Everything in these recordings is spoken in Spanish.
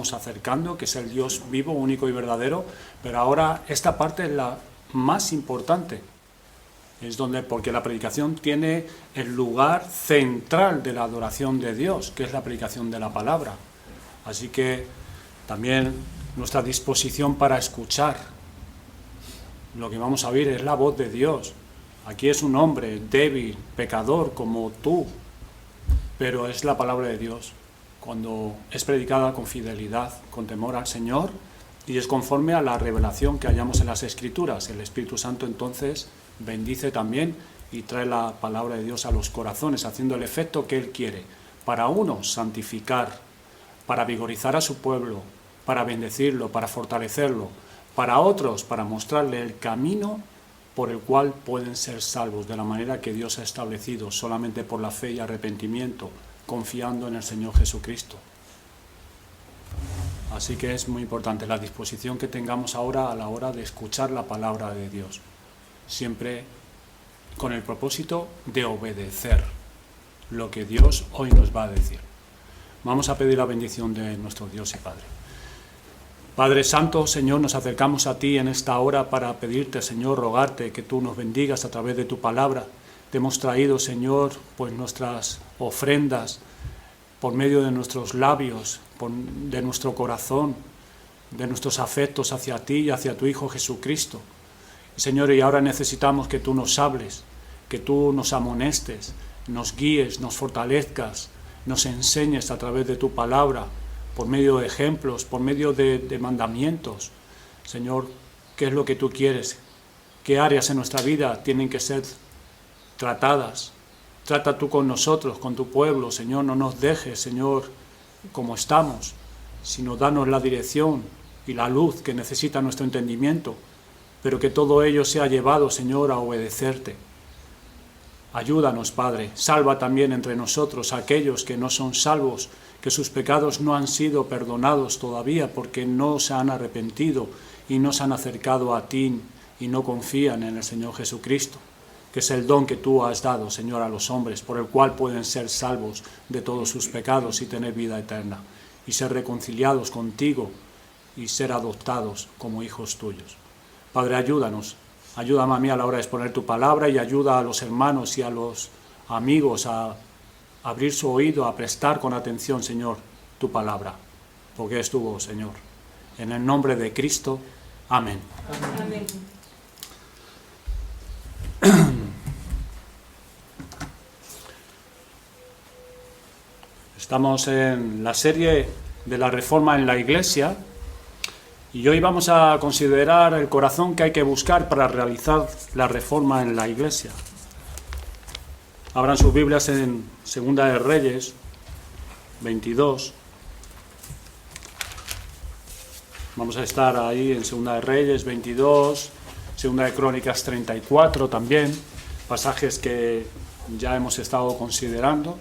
estamos acercando, que es el Dios vivo, único y verdadero, pero ahora esta parte es la más importante. Es donde, porque la predicación tiene el lugar central de la adoración de Dios, que es la predicación de la palabra. Así que también nuestra disposición para escuchar. Lo que vamos a oír es la voz de Dios. Aquí es un hombre débil, pecador como tú, pero es la palabra de Dios. Cuando es predicada con fidelidad, con temor al Señor, y es conforme a la revelación que hallamos en las Escrituras, el Espíritu Santo entonces bendice también y trae la palabra de Dios a los corazones, haciendo el efecto que Él quiere. Para unos, santificar, para vigorizar a su pueblo, para bendecirlo, para fortalecerlo. Para otros, para mostrarle el camino por el cual pueden ser salvos, de la manera que Dios ha establecido, solamente por la fe y arrepentimiento, confiando en el Señor Jesucristo. Así que es muy importante la disposición que tengamos ahora a la hora de escuchar la palabra de Dios, siempre con el propósito de obedecer lo que Dios hoy nos va a decir. Vamos a pedir la bendición de nuestro Dios y Padre. Padre Santo, Señor, nos acercamos a ti en esta hora para pedirte, Señor, rogarte que tú nos bendigas a través de tu palabra. Te hemos traído, Señor, pues nuestras ofrendas por medio de nuestros labios, de nuestro corazón, de nuestros afectos hacia ti y hacia tu Hijo Jesucristo. Señor, y ahora necesitamos que tú nos hables, que tú nos amonestes, nos guíes, nos fortalezcas, nos enseñes a través de tu palabra, por medio de ejemplos, por medio de mandamientos. Señor, ¿qué es lo que tú quieres? ¿Qué áreas en nuestra vida tienen que ser tratadas? Trata tú con nosotros, con tu pueblo, Señor. No nos dejes, Señor, como estamos, sino danos la dirección y la luz que necesita nuestro entendimiento, pero que todo ello sea llevado, Señor, a obedecerte. Ayúdanos, Padre. Salva también entre nosotros a aquellos que no son salvos, que sus pecados no han sido perdonados todavía porque no se han arrepentido y no se han acercado a ti y no confían en el Señor Jesucristo, que es el don que tú has dado, Señor, a los hombres, por el cual pueden ser salvos de todos sus pecados y tener vida eterna, y ser reconciliados contigo y ser adoptados como hijos tuyos. Padre, ayúdanos. Ayúdame a mí a la hora de exponer tu palabra y ayuda a los hermanos y a los amigos a abrir su oído, a prestar con atención, Señor, tu palabra, porque es tu voz, Señor. En el nombre de Cristo, amén. Amén. Estamos en la serie de la Reforma en la Iglesia y hoy vamos a considerar el corazón que hay que buscar para realizar la reforma en la Iglesia. Abran sus Biblias en Segunda de Reyes 22. Vamos a estar ahí en Segunda de Reyes 22, Segunda de Crónicas 34 también, pasajes que ya hemos estado considerando.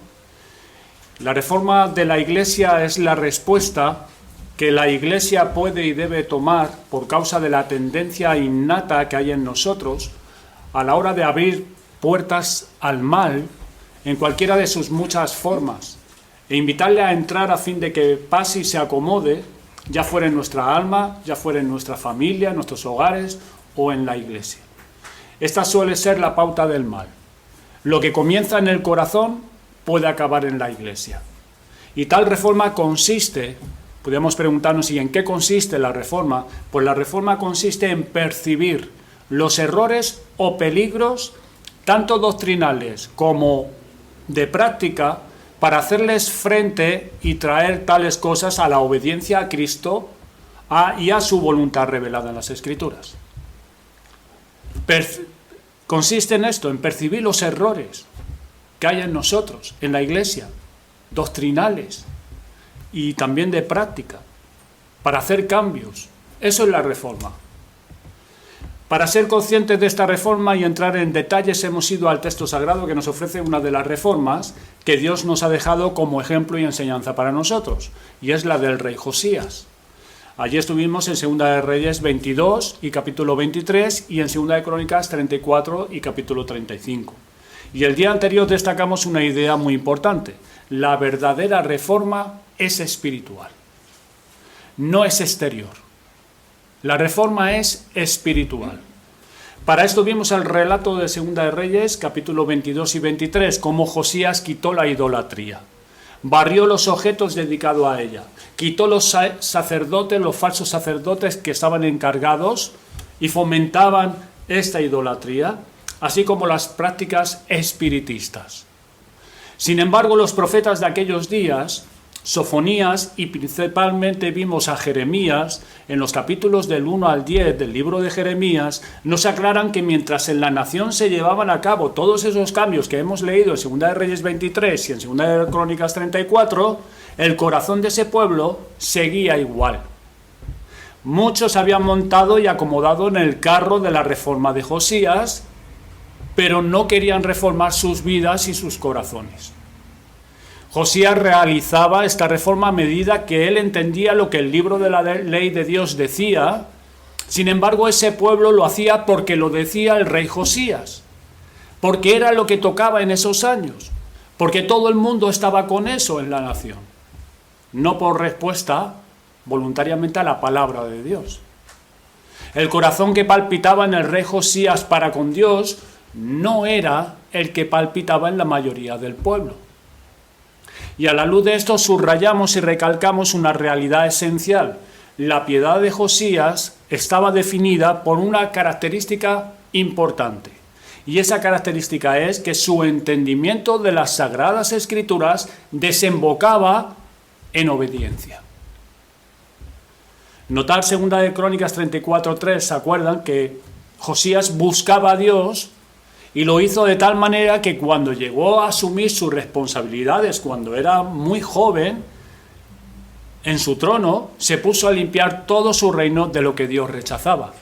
La reforma de la Iglesia es la respuesta que la Iglesia puede y debe tomar por causa de la tendencia innata que hay en nosotros a la hora de abrir puertas al mal en cualquiera de sus muchas formas e invitarle a entrar a fin de que pase y se acomode, ya fuera en nuestra alma, ya fuera en nuestra familia, en nuestros hogares o en la Iglesia. Esta suele ser la pauta del mal. Lo que comienza en el corazón puede acabar en la Iglesia. Y tal reforma consiste, podríamos preguntarnos, ¿y en qué consiste la reforma? Pues la reforma consiste en percibir los errores o peligros, tanto doctrinales como de práctica, para hacerles frente y traer tales cosas a la obediencia a Cristo y a su voluntad revelada en las Escrituras. Consiste en esto, en percibir los errores que hay en nosotros, en la Iglesia, doctrinales y también de práctica, para hacer cambios. Eso es la reforma. Para ser conscientes de esta reforma y entrar en detalles, hemos ido al texto sagrado que nos ofrece una de las reformas que Dios nos ha dejado como ejemplo y enseñanza para nosotros, y es la del rey Josías. Allí estuvimos en Segunda de Reyes 22 y capítulo 23 y en Segunda de Crónicas 34 y capítulo 35. Y el día anterior destacamos una idea muy importante. La verdadera reforma es espiritual. no es exterior. La reforma es espiritual. Para esto vimos el relato de Segunda de Reyes, capítulo 22 y 23, cómo Josías quitó la idolatría, barrió los objetos dedicados a ella, quitó los sacerdotes, los falsos sacerdotes que estaban encargados y fomentaban esta idolatría, así como las prácticas espiritistas. Sin embargo, los profetas de aquellos días, Sofonías y principalmente vimos a Jeremías, en los capítulos del 1 al 10 del libro de Jeremías, nos aclaran que mientras en la nación se llevaban a cabo todos esos cambios que hemos leído en Segunda de Reyes 23 y en Segunda de Crónicas 34, el corazón de ese pueblo seguía igual. Muchos habían montado y acomodado en el carro de la reforma de Josías, pero no querían reformar sus vidas y sus corazones. Josías realizaba esta reforma a medida que él entendía lo que el libro de la ley de Dios decía. Sin embargo, ese pueblo lo hacía porque lo decía el rey Josías, porque era lo que tocaba en esos años, porque todo el mundo estaba con eso en la nación, no por respuesta voluntariamente a la palabra de Dios. El corazón que palpitaba en el rey Josías para con Dios no era el que palpitaba en la mayoría del pueblo. Y a la luz de esto subrayamos y recalcamos una realidad esencial. La piedad de Josías estaba definida por una característica importante. Y esa característica es que su entendimiento de las Sagradas Escrituras desembocaba en obediencia. Notar Segunda de Crónicas 34:3, ¿se acuerdan? Que Josías buscaba a Dios y lo hizo de tal manera que cuando llegó a asumir sus responsabilidades, cuando era muy joven, en su trono, se puso a limpiar todo su reino de lo que Dios rechazaba.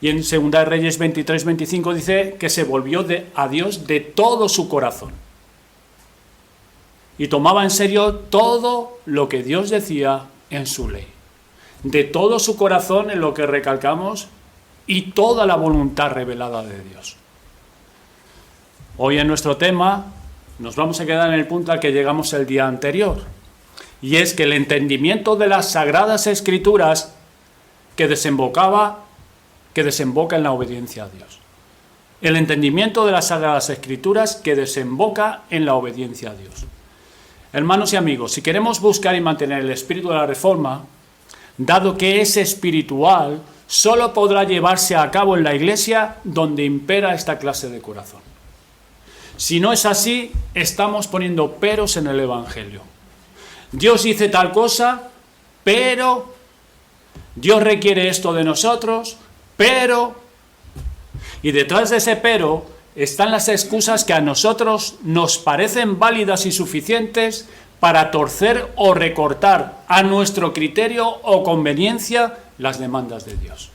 Y en 2 de Reyes 23-25 dice que se volvió a Dios de todo su corazón. Y tomaba en serio todo lo que Dios decía en su ley. De todo su corazón, en lo que recalcamos, y toda la voluntad revelada de Dios. Hoy en nuestro tema nos vamos a quedar en el punto al que llegamos el día anterior, y es que el entendimiento de las Sagradas Escrituras que desemboca en la obediencia a Dios. El entendimiento de las Sagradas Escrituras que desemboca en la obediencia a Dios. Hermanos y amigos, si queremos buscar y mantener el espíritu de la reforma, dado que es espiritual, solo podrá llevarse a cabo en la Iglesia donde impera esta clase de corazón. Si no es así, estamos poniendo peros en el Evangelio. Dios dice tal cosa, pero Dios requiere esto de nosotros, pero... Y detrás de ese pero están las excusas que a nosotros nos parecen válidas y suficientes para torcer o recortar a nuestro criterio o conveniencia las demandas de Dios.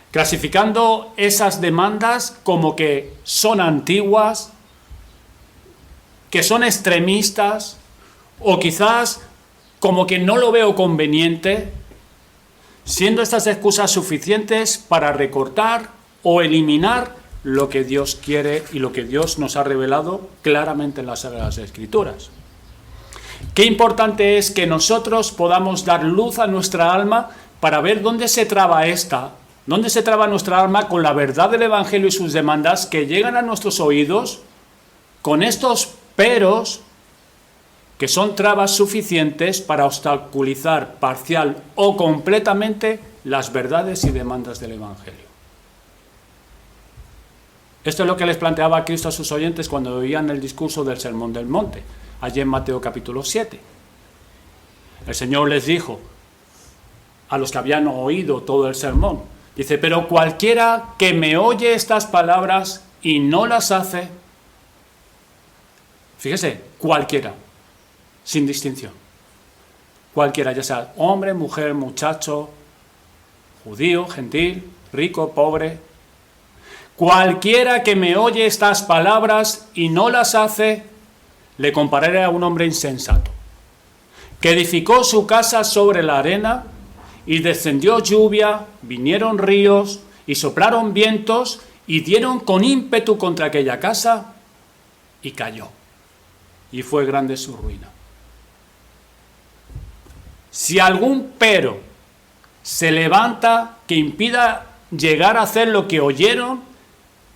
Clasificando esas demandas como que son antiguas, que son extremistas, o quizás como que no lo veo conveniente, siendo estas excusas suficientes para recortar o eliminar lo que Dios quiere y lo que Dios nos ha revelado claramente en las Sagradas Escrituras. Qué importante es que nosotros podamos dar luz a nuestra alma para ver dónde se traba nuestra alma con la verdad del Evangelio y sus demandas que llegan a nuestros oídos con estos peros que son trabas suficientes para obstaculizar parcial o completamente las verdades y demandas del Evangelio. Esto es lo que les planteaba Cristo a sus oyentes cuando oían el discurso del Sermón del Monte, allí en Mateo capítulo 7. El Señor les dijo a los que habían oído todo el sermón, dice, pero cualquiera que me oye estas palabras y no las hace, fíjese, cualquiera, sin distinción, cualquiera, ya sea hombre, mujer, muchacho, judío, gentil, rico, pobre, cualquiera que me oye estas palabras y no las hace, le compararé a un hombre insensato, que edificó su casa sobre la arena, y descendió lluvia, vinieron ríos, y soplaron vientos, y dieron con ímpetu contra aquella casa, y cayó. Y fue grande su ruina. Si algún pero se levanta que impida llegar a hacer lo que oyeron,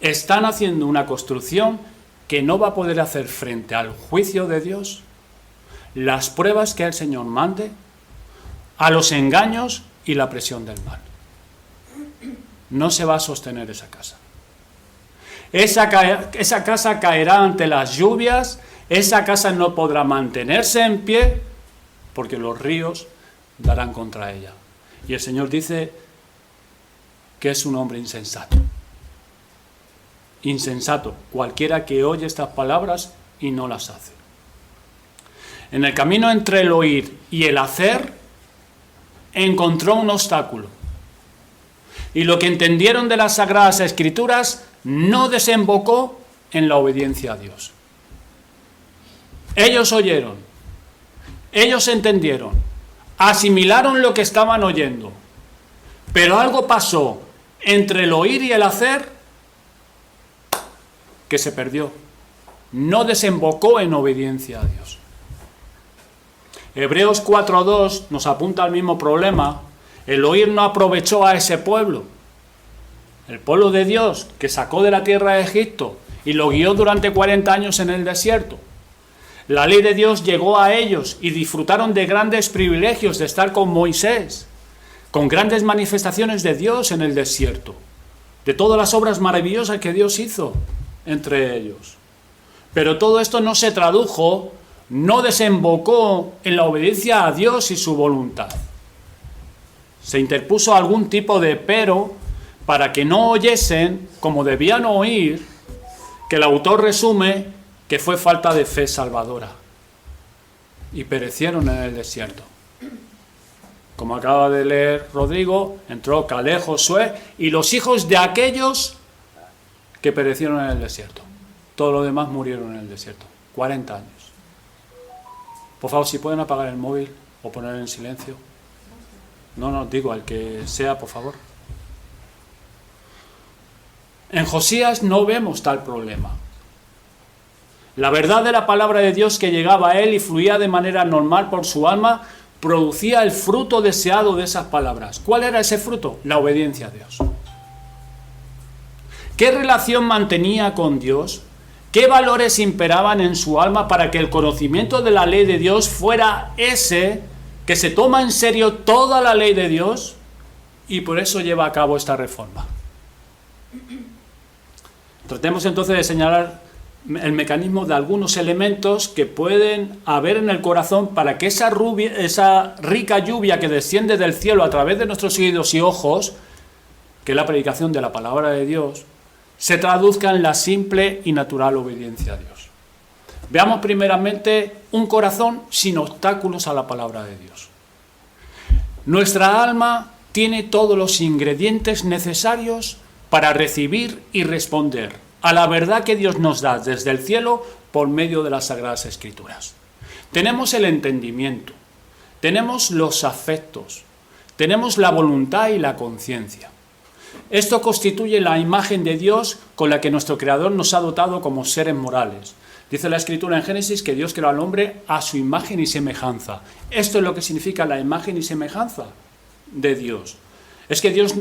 están haciendo una construcción que no va a poder hacer frente al juicio de Dios, las pruebas que el Señor mande, a los engaños y la presión del mal. No se va a sostener esa casa. Esa casa caerá ante las lluvias, esa casa no podrá mantenerse en pie, porque los ríos darán contra ella. Y el Señor dice que es un hombre insensato. Insensato, cualquiera que oye estas palabras y no las hace. En el camino entre el oír y el hacer, encontró un obstáculo. Y lo que entendieron de las Sagradas Escrituras no desembocó en la obediencia a Dios. Ellos oyeron, ellos entendieron, asimilaron lo que estaban oyendo, pero algo pasó entre el oír y el hacer que se perdió. No desembocó en obediencia a Dios. Hebreos 4:2 nos apunta al mismo problema. El oír no aprovechó a ese pueblo. El pueblo de Dios que sacó de la tierra de Egipto y lo guió durante 40 años en el desierto. La ley de Dios llegó a ellos y disfrutaron de grandes privilegios de estar con Moisés, con grandes manifestaciones de Dios en el desierto, de todas las obras maravillosas que Dios hizo entre ellos. Pero todo esto no se tradujo, no desembocó en la obediencia a Dios y su voluntad. Se interpuso algún tipo de pero para que no oyesen como debían oír, que el autor resume que fue falta de fe salvadora. Y perecieron en el desierto. Como acaba de leer Rodrigo, entró Caleb, Josué y los hijos de aquellos que perecieron en el desierto. Todos los demás murieron en el desierto. 40 años. Por favor, si pueden apagar el móvil o poner en silencio. No, digo, al que sea, por favor. En Josías no vemos tal problema. La verdad de la palabra de Dios que llegaba a él y fluía de manera normal por su alma, producía el fruto deseado de esas palabras. ¿Cuál era ese fruto? La obediencia a Dios. ¿Qué relación mantenía con Dios? ¿Qué valores imperaban en su alma para que el conocimiento de la ley de Dios fuera ese que se toma en serio toda la ley de Dios y por eso lleva a cabo esta reforma? Tratemos entonces de señalar el mecanismo de algunos elementos que pueden haber en el corazón para que esa rica lluvia que desciende del cielo a través de nuestros oídos y ojos, que es la predicación de la palabra de Dios, se traduzca en la simple y natural obediencia a Dios. Veamos primeramente un corazón sin obstáculos a la palabra de Dios. Nuestra alma tiene todos los ingredientes necesarios para recibir y responder a la verdad que Dios nos da desde el cielo por medio de las Sagradas Escrituras. Tenemos el entendimiento, tenemos los afectos, tenemos la voluntad y la conciencia. Esto constituye la imagen de Dios con la que nuestro Creador nos ha dotado como seres morales. Dice la Escritura en Génesis que Dios creó al hombre a su imagen y semejanza. Esto es lo que significa la imagen y semejanza de Dios. Es que Dios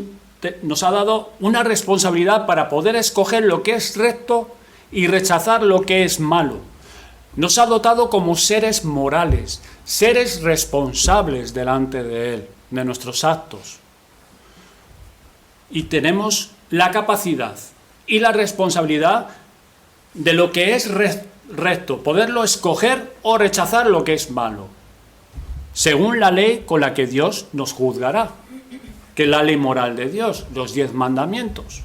nos ha dado una responsabilidad para poder escoger lo que es recto y rechazar lo que es malo. Nos ha dotado como seres morales, seres responsables delante de Él, de nuestros actos. Y tenemos la capacidad y la responsabilidad de lo que es recto, poderlo escoger o rechazar lo que es malo, según la ley con la que Dios nos juzgará, que es la ley moral de Dios, los 10 mandamientos.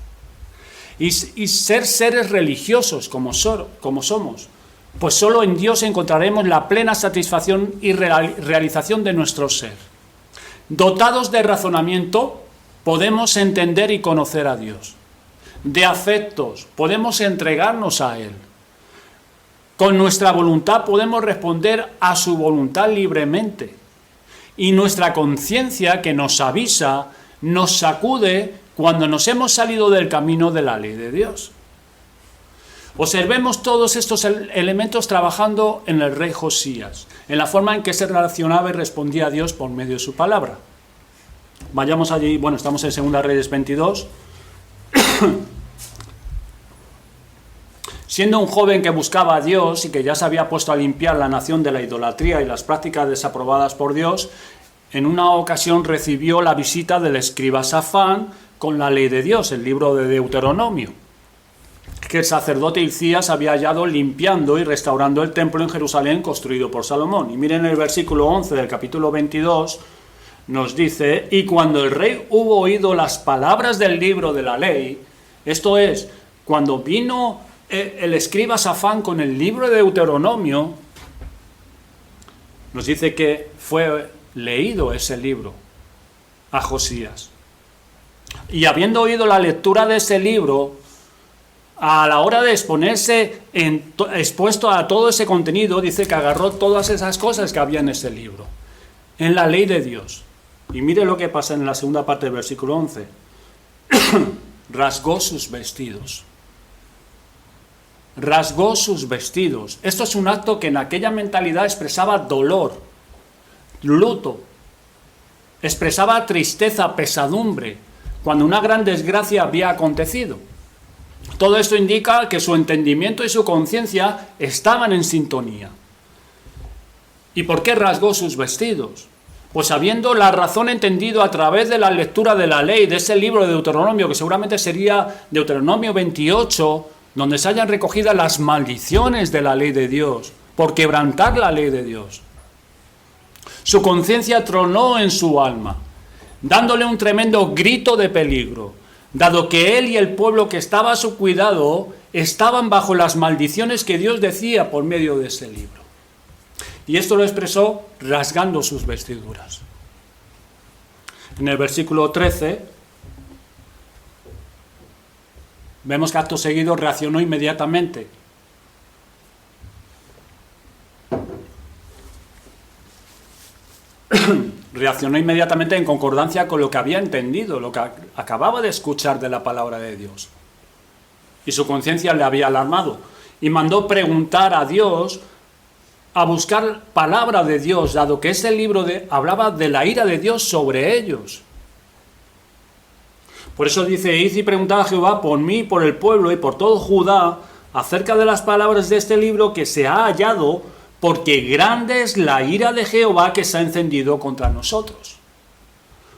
Y ser seres religiosos como somos, pues solo en Dios encontraremos la plena satisfacción y realización de nuestro ser. Dotados de razonamiento, podemos entender y conocer a Dios. De afectos, podemos entregarnos a Él. Con nuestra voluntad podemos responder a su voluntad libremente. Y nuestra conciencia, que nos avisa, nos sacude cuando nos hemos salido del camino de la ley de Dios. Observemos todos estos elementos trabajando en el rey Josías, en la forma en que se relacionaba y respondía a Dios por medio de su palabra. Vayamos allí, bueno, estamos en 2 Reyes 22. Siendo un joven que buscaba a Dios y que ya se había puesto a limpiar la nación de la idolatría y las prácticas desaprobadas por Dios, en una ocasión recibió la visita del escriba Safán con la ley de Dios, el libro de Deuteronomio, que el sacerdote Hilcías había hallado limpiando y restaurando el templo en Jerusalén construido por Salomón. Y miren el versículo 11 del capítulo 22, nos dice: y cuando el rey hubo oído las palabras del libro de la ley, esto es, cuando vino el escriba Safán con el libro de Deuteronomio, nos dice que fue leído ese libro a Josías. Y habiendo oído la lectura de ese libro, a la hora de exponerse, expuesto a todo ese contenido, dice que agarró todas esas cosas que había en ese libro, en la ley de Dios. Y mire lo que pasa en la segunda parte del versículo 11. Rasgó sus vestidos. Rasgó sus vestidos. Esto es un acto que en aquella mentalidad expresaba dolor, luto, expresaba tristeza, pesadumbre, cuando una gran desgracia había acontecido. Todo esto indica que su entendimiento y su conciencia estaban en sintonía. ¿Y por qué rasgó sus vestidos? Pues habiendo la razón entendido a través de la lectura de la ley, de ese libro de Deuteronomio, que seguramente sería Deuteronomio 28, donde se hayan recogidas las maldiciones de la ley de Dios, por quebrantar la ley de Dios. Su conciencia tronó en su alma, dándole un tremendo grito de peligro, dado que él y el pueblo que estaba a su cuidado estaban bajo las maldiciones que Dios decía por medio de ese libro. Y esto lo expresó rasgando sus vestiduras. En el versículo 13, vemos que acto seguido reaccionó inmediatamente. Reaccionó inmediatamente en concordancia con lo que había entendido, lo que acababa de escuchar de la palabra de Dios. Y su conciencia le había alarmado. Y mandó preguntar a Dios, a buscar palabra de Dios, dado que ese libro hablaba de la ira de Dios sobre ellos. Por eso dice: id y preguntad a Jehová por mí, por el pueblo y por todo Judá, acerca de las palabras de este libro que se ha hallado, porque grande es la ira de Jehová que se ha encendido contra nosotros.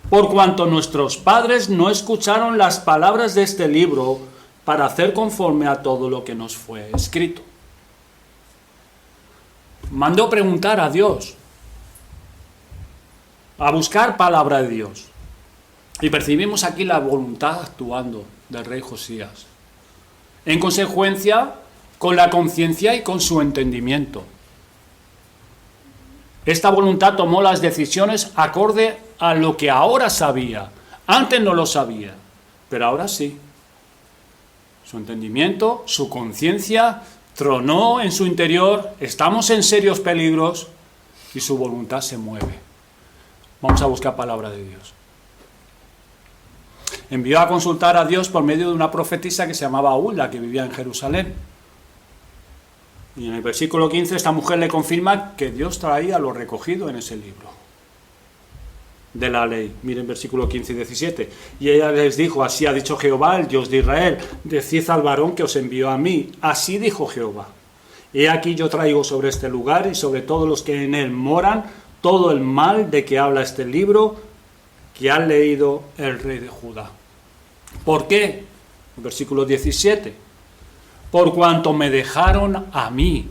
Por cuanto nuestros padres no escucharon las palabras de este libro para hacer conforme a todo lo que nos fue escrito. Mandó preguntar a Dios, a buscar palabra de Dios. Y percibimos aquí la voluntad actuando del rey Josías, en consecuencia con la conciencia y con su entendimiento. Esta voluntad tomó las decisiones acorde a lo que ahora sabía. Antes no lo sabía, pero ahora sí. Su entendimiento, su conciencia tronó en su interior. Estamos en serios peligros y su voluntad se mueve. Vamos a buscar palabra de Dios. Envió a consultar a Dios por medio de una profetisa que se llamaba Hulda, que vivía en Jerusalén. Y en el versículo 15 esta mujer le confirma que Dios traía lo recogido en ese libro de la ley. Miren versículo 15 y 17. Y ella les dijo: así ha dicho Jehová, el Dios de Israel, decid al varón que os envió a mí. Así dijo Jehová: he aquí yo traigo sobre este lugar y sobre todos los que en él moran todo el mal de que habla este libro que ha leído el rey de Judá. ¿Por qué? Versículo 17. Por cuanto me dejaron a mí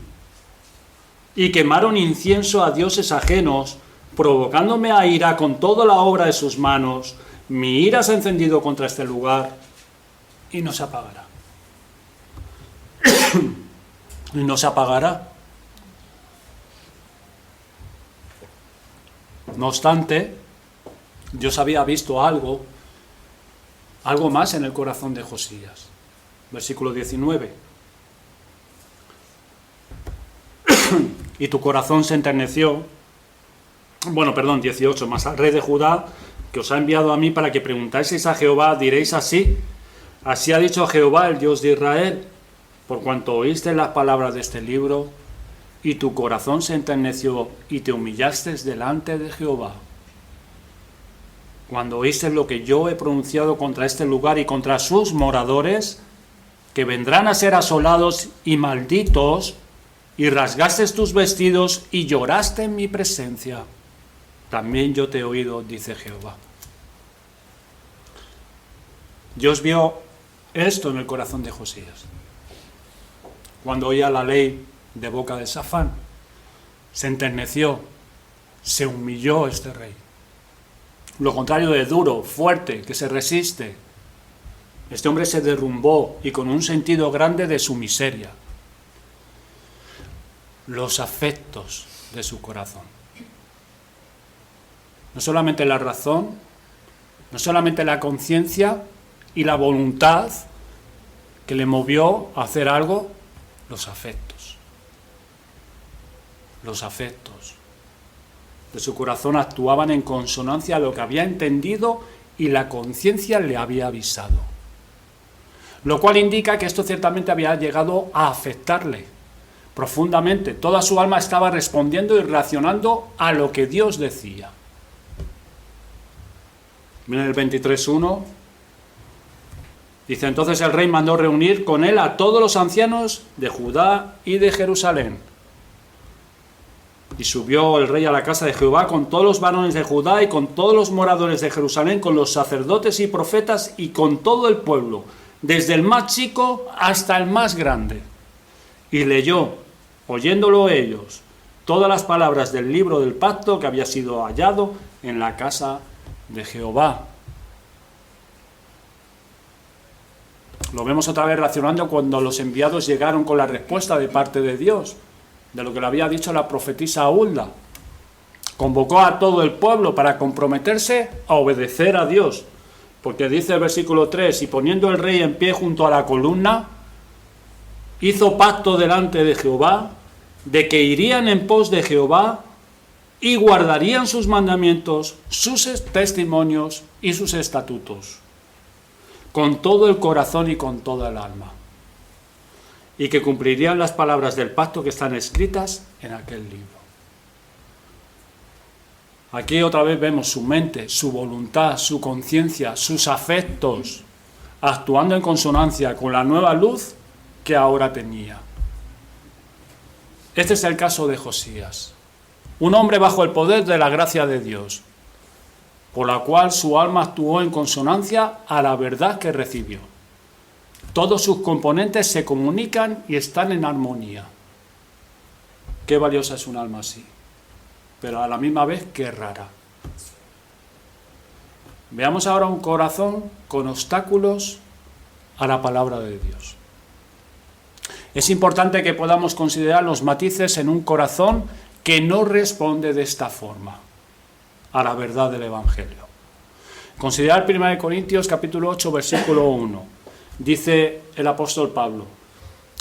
y quemaron incienso a dioses ajenos, provocándome a ira con toda la obra de sus manos, mi ira se ha encendido contra este lugar y no se apagará. Y no se apagará. No obstante, Dios había visto algo más en el corazón de Josías. Versículo 19. Y tu corazón se enterneció. 18. Mas al rey de Judá, que os ha enviado a mí para que preguntáis a Jehová, diréis así: así ha dicho Jehová, el Dios de Israel: por cuanto oíste las palabras de este libro, y tu corazón se enterneció y te humillaste delante de Jehová. Cuando oíste lo que yo he pronunciado contra este lugar y contra sus moradores, que vendrán a ser asolados y malditos, y rasgaste tus vestidos y lloraste en mi presencia, también yo te he oído, dice Jehová. Dios vio esto en el corazón de Josías. Cuando oía la ley de boca de Safán, se enterneció, se humilló este rey. Lo contrario de duro, fuerte, que se resiste. Este hombre se derrumbó y con un sentido grande de su miseria. Los afectos de su corazón. No solamente la razón, no solamente la conciencia y la voluntad que le movió a hacer algo, los afectos. Los afectos de su corazón actuaban en consonancia a lo que había entendido y la conciencia le había avisado. Lo cual indica que esto ciertamente había llegado a afectarle profundamente. Toda su alma estaba respondiendo y reaccionando a lo que Dios decía. Miren el 23.1. Dice, entonces el rey mandó reunir con él a todos los ancianos de Judá y de Jerusalén. Y subió el rey a la casa de Jehová con todos los varones de Judá y con todos los moradores de Jerusalén, con los sacerdotes y profetas y con todo el pueblo, desde el más chico hasta el más grande. Y leyó, oyéndolo ellos, todas las palabras del libro del pacto que había sido hallado en la casa de Jehová. Lo vemos otra vez relacionando cuando los enviados llegaron con la respuesta de parte de Dios, de lo que le había dicho la profetisa Hulda. Convocó a todo el pueblo para comprometerse a obedecer a Dios, porque dice el versículo 3, y poniendo el rey en pie junto a la columna, hizo pacto delante de Jehová, de que irían en pos de Jehová y guardarían sus mandamientos, sus testimonios y sus estatutos, con todo el corazón y con toda el alma, y que cumplirían las palabras del pacto que están escritas en aquel libro. Aquí otra vez vemos su mente, su voluntad, su conciencia, sus afectos, actuando en consonancia con la nueva luz que ahora tenía. Este es el caso de Josías, un hombre bajo el poder de la gracia de Dios, por la cual su alma actuó en consonancia a la verdad que recibió. Todos sus componentes se comunican y están en armonía. Qué valiosa es un alma así, pero a la misma vez qué rara. Veamos ahora un corazón con obstáculos a la palabra de Dios. Es importante que podamos considerar los matices en un corazón que no responde de esta forma a la verdad del Evangelio. Considerar 1 Corintios capítulo 8, versículo 1. Dice el apóstol Pablo,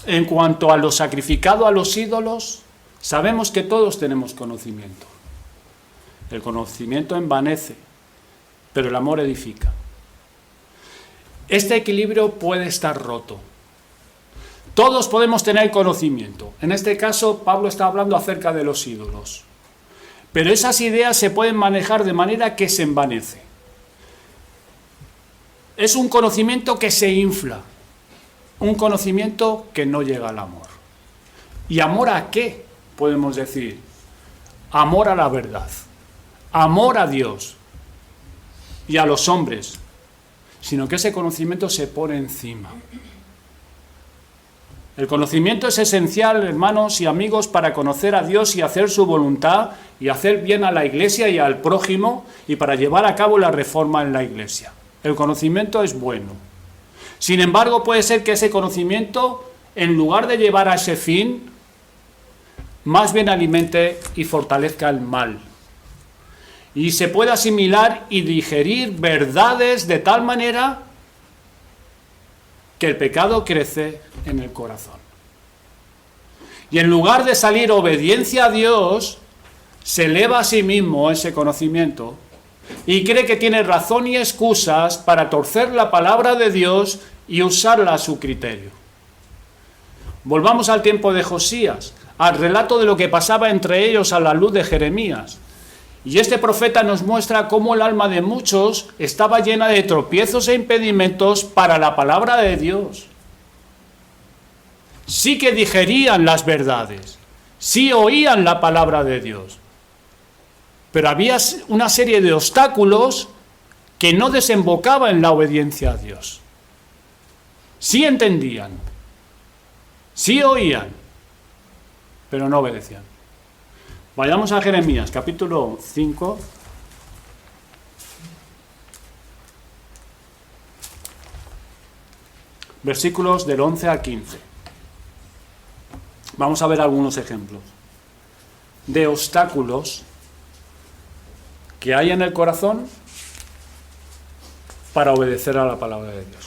en cuanto a lo sacrificado a los ídolos, sabemos que todos tenemos conocimiento. El conocimiento envanece, pero el amor edifica. Este equilibrio puede estar roto. Todos podemos tener conocimiento. En este caso, Pablo está hablando acerca de los ídolos. Pero esas ideas se pueden manejar de manera que se envanece. Es un conocimiento que se infla, un conocimiento que no llega al amor. ¿Y amor a qué? Podemos decir, amor a la verdad, amor a Dios y a los hombres, sino que ese conocimiento se pone encima. El conocimiento es esencial, hermanos y amigos, para conocer a Dios y hacer su voluntad y hacer bien a la Iglesia y al prójimo y para llevar a cabo la reforma en la Iglesia. El conocimiento es bueno. Sin embargo, puede ser que ese conocimiento, en lugar de llevar a ese fin, más bien alimente y fortalezca el mal. Y se puede asimilar y digerir verdades de tal manera que el pecado crece en el corazón. Y en lugar de salir obediencia a Dios, se eleva a sí mismo ese conocimiento y cree que tiene razón y excusas para torcer la palabra de Dios y usarla a su criterio. Volvamos al tiempo de Josías, al relato de lo que pasaba entre ellos a la luz de Jeremías. Y este profeta nos muestra cómo el alma de muchos estaba llena de tropiezos e impedimentos para la palabra de Dios. Sí que digerían las verdades, sí oían la palabra de Dios, pero había una serie de obstáculos que no desembocaban en la obediencia a Dios. Sí entendían, sí oían, pero no obedecían. Vayamos a Jeremías, capítulo 5. Versículos del 11 al 15. Vamos a ver algunos ejemplos de obstáculos que hay en el corazón para obedecer a la palabra de Dios.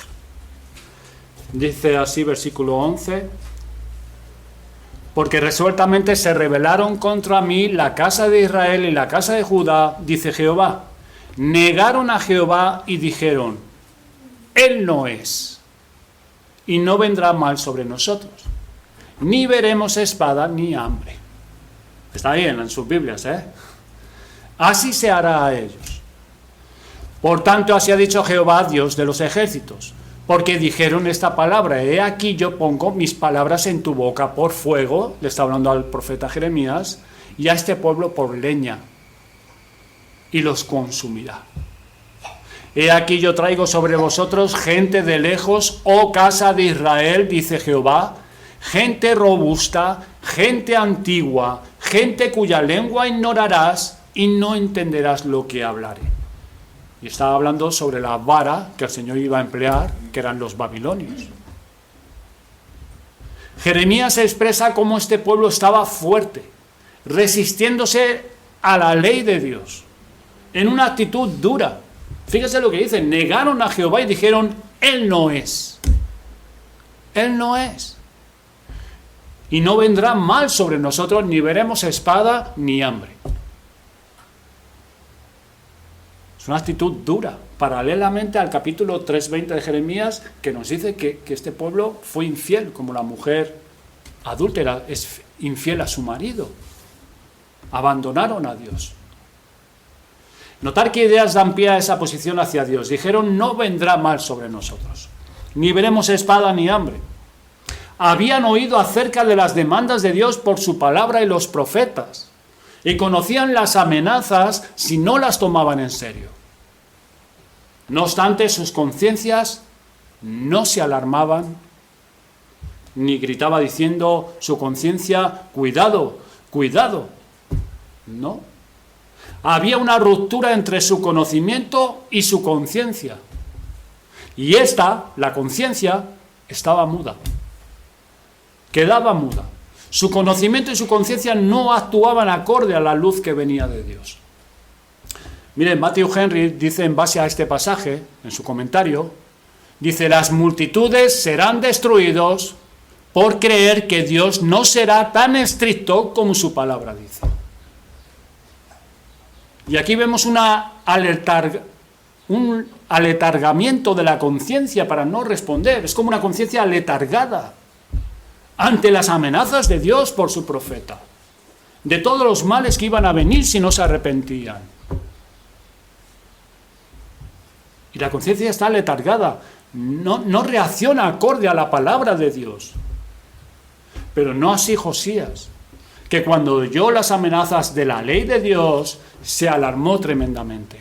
Dice así, versículo 11: porque resueltamente se rebelaron contra mí la casa de Israel y la casa de Judá, dice Jehová. Negaron a Jehová y dijeron: Él no es, y no vendrá mal sobre nosotros, ni veremos espada ni hambre. Está bien en sus Biblias, Así se hará a ellos. Por tanto, así ha dicho Jehová, Dios de los ejércitos, porque dijeron esta palabra: he aquí yo pongo mis palabras en tu boca por fuego, le está hablando al profeta Jeremías, y a este pueblo por leña, y los consumirá. He aquí yo traigo sobre vosotros gente de lejos, oh casa de Israel, dice Jehová, gente robusta, gente antigua, gente cuya lengua ignorarás y no entenderás lo que hablaré. Y estaba hablando sobre la vara que el Señor iba a emplear, que eran los babilonios. Jeremías expresa cómo este pueblo estaba fuerte, resistiéndose a la ley de Dios, en una actitud dura. Fíjese lo que dice: negaron a Jehová y dijeron: Él no es. Él no es. Y no vendrá mal sobre nosotros, ni veremos espada ni hambre. Es una actitud dura, paralelamente al capítulo 3:20 de Jeremías, que nos dice que este pueblo fue infiel, como la mujer adúltera es infiel a su marido. Abandonaron a Dios. Notar qué ideas dan pie a esa posición hacia Dios. Dijeron: no vendrá mal sobre nosotros, ni veremos espada ni hambre. Habían oído acerca de las demandas de Dios por su palabra y los profetas, y conocían las amenazas si no las tomaban en serio. No obstante, sus conciencias no se alarmaban, ni gritaba diciendo su conciencia: cuidado, cuidado. No. Había una ruptura entre su conocimiento y su conciencia. Y esta, la conciencia, estaba muda. Quedaba muda. Su conocimiento y su conciencia no actuaban acorde a la luz que venía de Dios. Miren, Matthew Henry dice, en base a este pasaje, en su comentario, dice: las multitudes serán destruidos por creer que Dios no será tan estricto como su palabra dice. Y aquí vemos un aletargamiento de la conciencia para no responder. Es como una conciencia aletargada ante las amenazas de Dios por su profeta, de todos los males que iban a venir si no se arrepentían. Y la conciencia está aletargada, no reacciona acorde a la palabra de Dios. Pero no así Josías, que cuando oyó las amenazas de la ley de Dios, se alarmó tremendamente.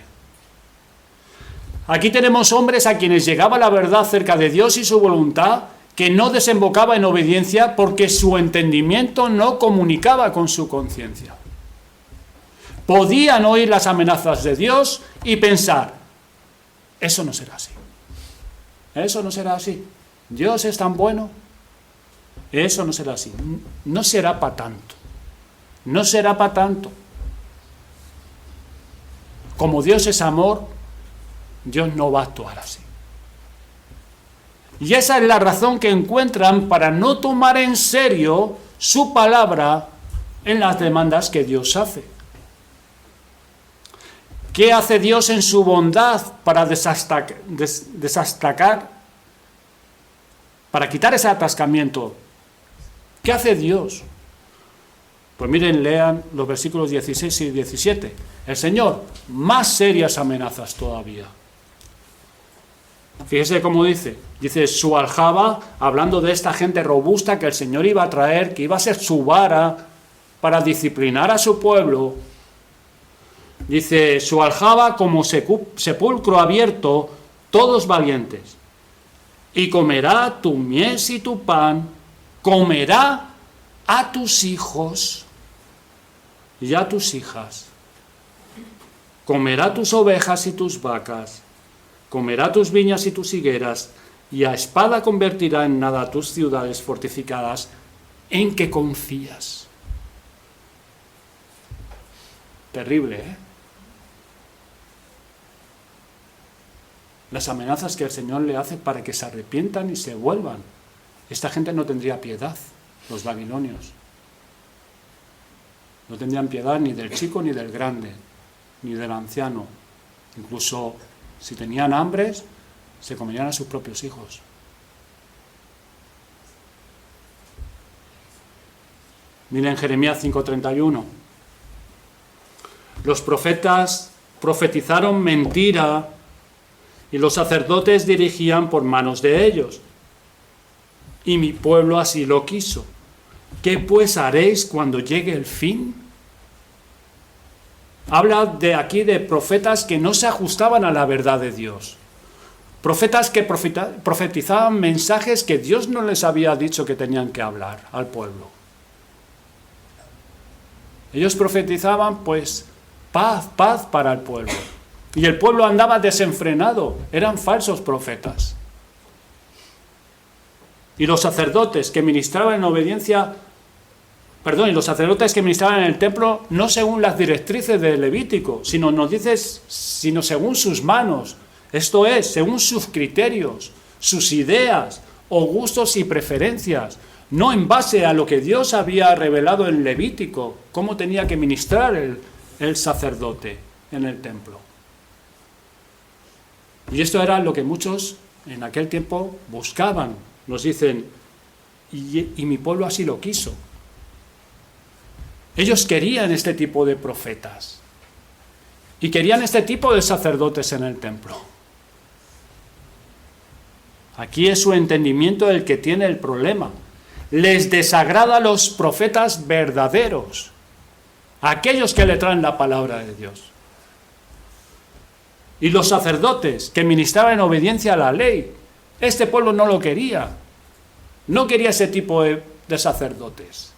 Aquí tenemos hombres a quienes llegaba la verdad acerca de Dios y su voluntad, que no desembocaba en obediencia porque su entendimiento no comunicaba con su conciencia. Podían oír las amenazas de Dios y pensar: eso no será así. Eso no será así. Dios es tan bueno. Eso no será así. No será para tanto. No será para tanto. Como Dios es amor, Dios no va a actuar así. Y esa es la razón que encuentran para no tomar en serio su palabra en las demandas que Dios hace. ¿Qué hace Dios en su bondad para desatascar, para quitar ese atascamiento ¿Qué hace Dios? Pues miren, lean los versículos 16 y 17. El Señor, más serias amenazas todavía. Fíjese cómo dice su aljaba, hablando de esta gente robusta que el Señor iba a traer, que iba a ser su vara para disciplinar a su pueblo. Dice, su aljaba como sepulcro abierto, todos valientes. Y comerá tu mies y tu pan, comerá a tus hijos y a tus hijas. Comerá tus ovejas y tus vacas, comerá tus viñas y tus higueras, y a espada convertirá en nada tus ciudades fortificadas en que confías. Terrible, ¿eh? Las amenazas que el Señor le hace para que se arrepientan y se vuelvan. Esta gente no tendría piedad, los babilonios. No tendrían piedad ni del chico ni del grande, ni del anciano. Incluso si tenían hambres, se comerían a sus propios hijos. Miren Jeremías 5:31. Los profetas profetizaron mentira y los sacerdotes dirigían por manos de ellos. Y mi pueblo así lo quiso. ¿Qué pues haréis cuando llegue el fin? Habla de aquí de profetas que no se ajustaban a la verdad de Dios. Profetas que profetizaban mensajes que Dios no les había dicho que tenían que hablar al pueblo. Ellos profetizaban pues paz, paz para el pueblo. Y el pueblo andaba desenfrenado, eran falsos profetas. Y los sacerdotes que ministraban en obediencia, y los sacerdotes que ministraban en el templo, no según las directrices de Levítico, sino según sus manos, esto es, según sus criterios, sus ideas o gustos y preferencias, no en base a lo que Dios había revelado en Levítico, cómo tenía que ministrar el sacerdote en el templo. Y esto era lo que muchos en aquel tiempo buscaban. Nos dicen, y mi pueblo así lo quiso. Ellos querían este tipo de profetas. Y querían este tipo de sacerdotes en el templo. Aquí es su entendimiento el que tiene el problema. Les desagrada a los profetas verdaderos, aquellos que le traen la palabra de Dios. Y los sacerdotes que ministraban en obediencia a la ley, este pueblo no lo quería. No quería ese tipo de sacerdotes.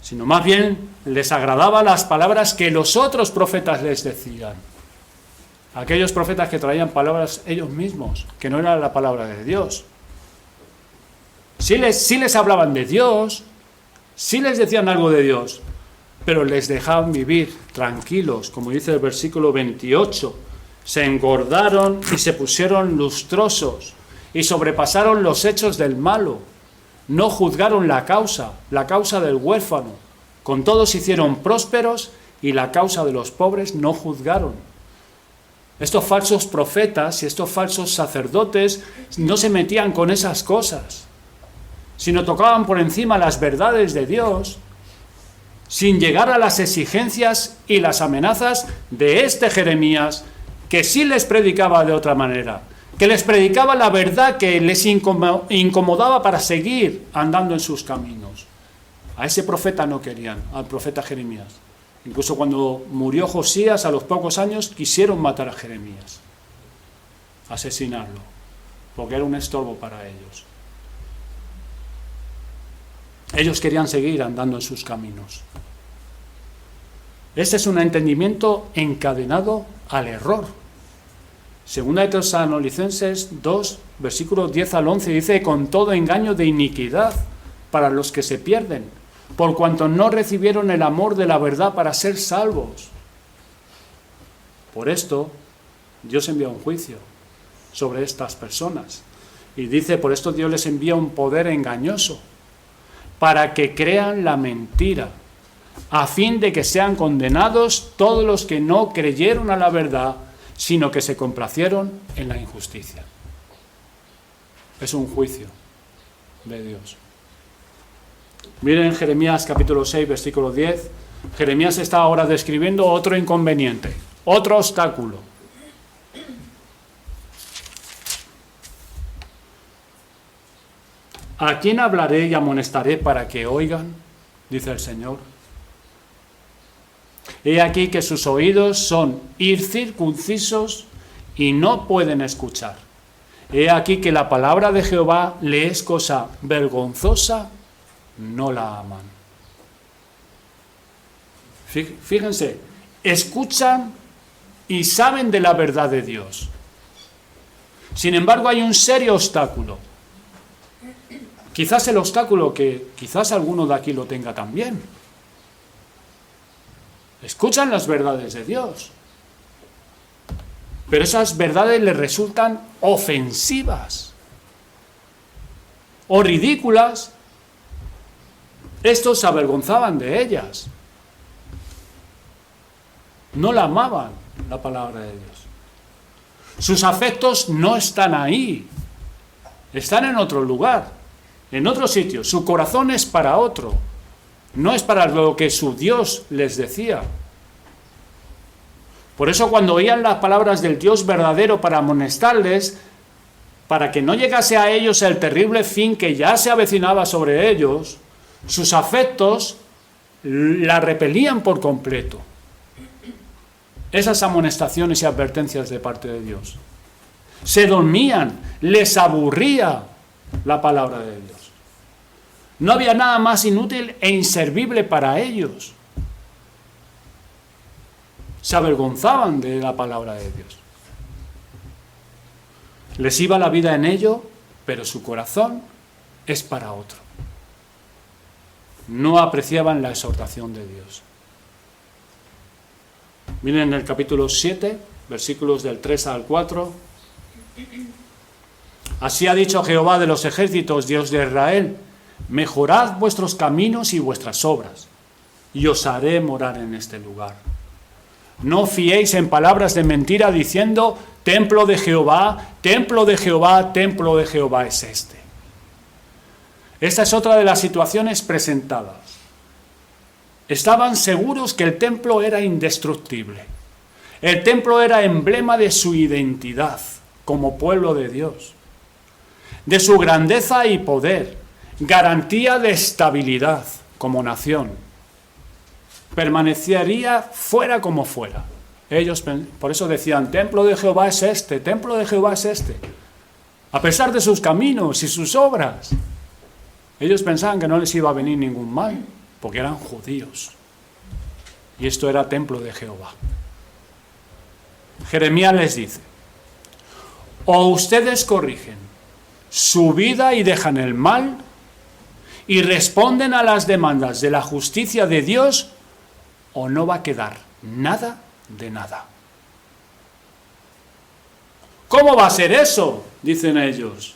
Sino más bien les agradaban las palabras que los otros profetas les decían. Aquellos profetas que traían palabras ellos mismos, que no era la palabra de Dios. Sí les hablaban de Dios, sí les decían algo de Dios, pero les dejaban vivir tranquilos, como dice el versículo 28. Se engordaron y se pusieron lustrosos y sobrepasaron los hechos del malo. No juzgaron la causa del huérfano. Con todo se hicieron prósperos y la causa de los pobres no juzgaron. Estos falsos profetas y estos falsos sacerdotes no se metían con esas cosas, sino tocaban por encima las verdades de Dios, sin llegar a las exigencias y las amenazas de este Jeremías, que sí les predicaba de otra manera, que les predicaba la verdad que les incomodaba para seguir andando en sus caminos. A ese profeta no querían, al profeta Jeremías. Incluso cuando murió Josías, a los pocos años, quisieron matar a Jeremías, asesinarlo, porque era un estorbo para ellos. Ellos querían seguir andando en sus caminos. Este es un entendimiento encadenado al error. Segunda de Tesalonicenses 2, versículos 10 al 11, dice: con todo engaño de iniquidad para los que se pierden, por cuanto no recibieron el amor de la verdad para ser salvos. Por esto, Dios envía un juicio sobre estas personas. Y dice, por esto Dios les envía un poder engañoso, para que crean la mentira, a fin de que sean condenados todos los que no creyeron a la verdad, sino que se complacieron en la injusticia. Es un juicio. de Dios. Miren Jeremías capítulo 6, versículo 10. Jeremías está ahora describiendo otro inconveniente, otro obstáculo. ¿A quién hablaré y amonestaré para que oigan? Dice el Señor. He aquí que sus oídos son incircuncisos y no pueden escuchar. He aquí que la palabra de Jehová le es cosa vergonzosa, no la aman. Fíjense, escuchan y saben de la verdad de Dios. Sin embargo, hay un serio obstáculo. Quizás el obstáculo que quizás alguno de aquí lo tenga también. Escuchan las verdades de Dios, pero esas verdades les resultan ofensivas o ridículas. Estos se avergonzaban de ellas. No la amaban, la palabra de Dios. Sus afectos no están ahí, están en otro lugar, en otro sitio. Su corazón es para otro, no es para lo que su Dios les decía. Por eso cuando oían las palabras del Dios verdadero para amonestarles, para que no llegase a ellos el terrible fin que ya se avecinaba sobre ellos, sus afectos la repelían por completo. Esas amonestaciones y advertencias de parte de Dios. Se dormían, les aburría la palabra de Dios. No había nada más inútil e inservible para ellos. Se avergonzaban de la palabra de Dios. Les iba la vida en ello, pero su corazón es para otro. No apreciaban la exhortación de Dios. Miren en el capítulo 7, versículos del 3 al 4. Así ha dicho Jehová de los ejércitos, Dios de Israel: mejorad vuestros caminos y vuestras obras, y os haré morar en este lugar. No fiéis en palabras de mentira diciendo: templo de Jehová, templo de Jehová, templo de Jehová es este. Esta es otra de las situaciones presentadas. Estaban seguros que el templo era indestructible. El templo era emblema de su identidad como pueblo de Dios, de su grandeza y poder, garantía de estabilidad como nación. Permanecería fuera como fuera. Ellos por eso decían: templo de Jehová es este, templo de Jehová es este. A pesar de sus caminos y sus obras, ellos pensaban que no les iba a venir ningún mal, porque eran judíos. Y esto era templo de Jehová. Jeremías les dice: o ustedes corrigen su vida y dejan el mal y responden a las demandas de la justicia de Dios, o no va a quedar nada de nada. ¿Cómo va a ser eso?, dicen ellos.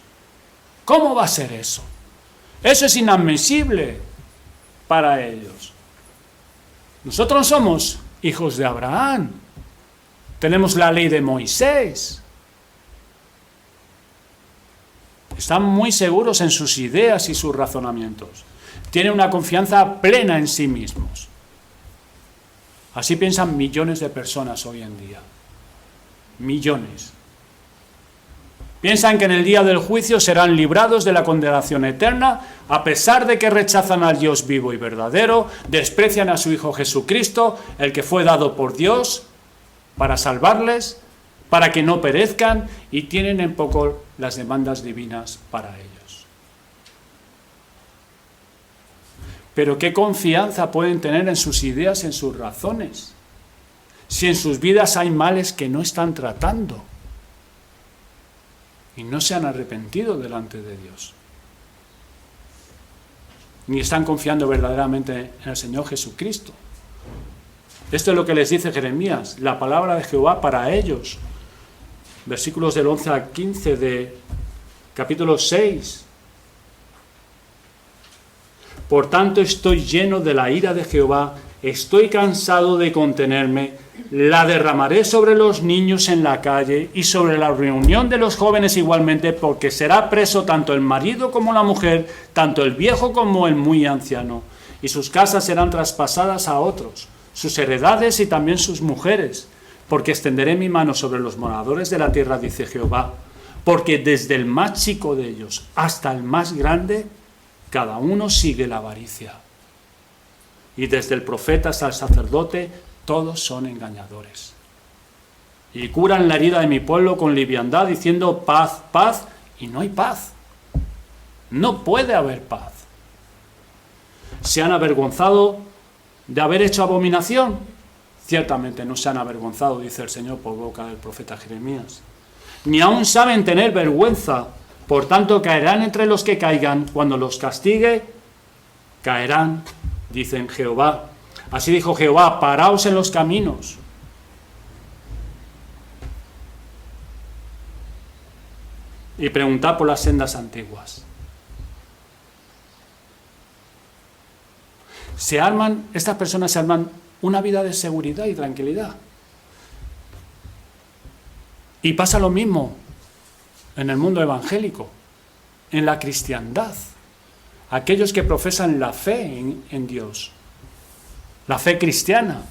¿Cómo va a ser eso? Eso es inadmisible para ellos. Nosotros somos hijos de Abraham. Tenemos la ley de Moisés. Están muy seguros en sus ideas y sus razonamientos. Tienen una confianza plena en sí mismos. Así piensan millones de personas hoy en día. Millones. Piensan que en el día del juicio serán librados de la condenación eterna, a pesar de que rechazan al Dios vivo y verdadero, desprecian a su Hijo Jesucristo, el que fue dado por Dios para salvarles, para que no perezcan, y tienen en poco las demandas divinas para ellos. Pero ¿qué confianza pueden tener en sus ideas, en sus razones, si en sus vidas hay males que no están tratando y no se han arrepentido delante de Dios? Ni están confiando verdaderamente en el Señor Jesucristo. Esto es lo que les dice Jeremías, la palabra de Jehová para ellos. Versículos del 11 al 15 de capítulo 6. Por tanto estoy lleno de la ira de Jehová, estoy cansado de contenerme, la derramaré sobre los niños en la calle y sobre la reunión de los jóvenes igualmente, porque será preso tanto el marido como la mujer, tanto el viejo como el muy anciano, y sus casas serán traspasadas a otros, sus heredades y también sus mujeres, porque extenderé mi mano sobre los moradores de la tierra, dice Jehová, porque desde el más chico de ellos hasta el más grande, cada uno sigue la avaricia. Y desde el profeta hasta el sacerdote, todos son engañadores. Y curan la herida de mi pueblo con liviandad, diciendo paz, paz, y no hay paz. No puede haber paz. ¿Se han avergonzado de haber hecho abominación? Ciertamente no se han avergonzado, dice el Señor por boca del profeta Jeremías. Ni aún saben tener vergüenza, por tanto caerán entre los que caigan, cuando los castigue, caerán, dicen Jehová. Así dijo Jehová, paraos en los caminos. Y preguntad por las sendas antiguas. Estas personas se arman una vida de seguridad y tranquilidad. Y pasa lo mismo en el mundo evangélico, en la cristiandad. Aquellos que profesan la fe en Dios, la fe cristiana,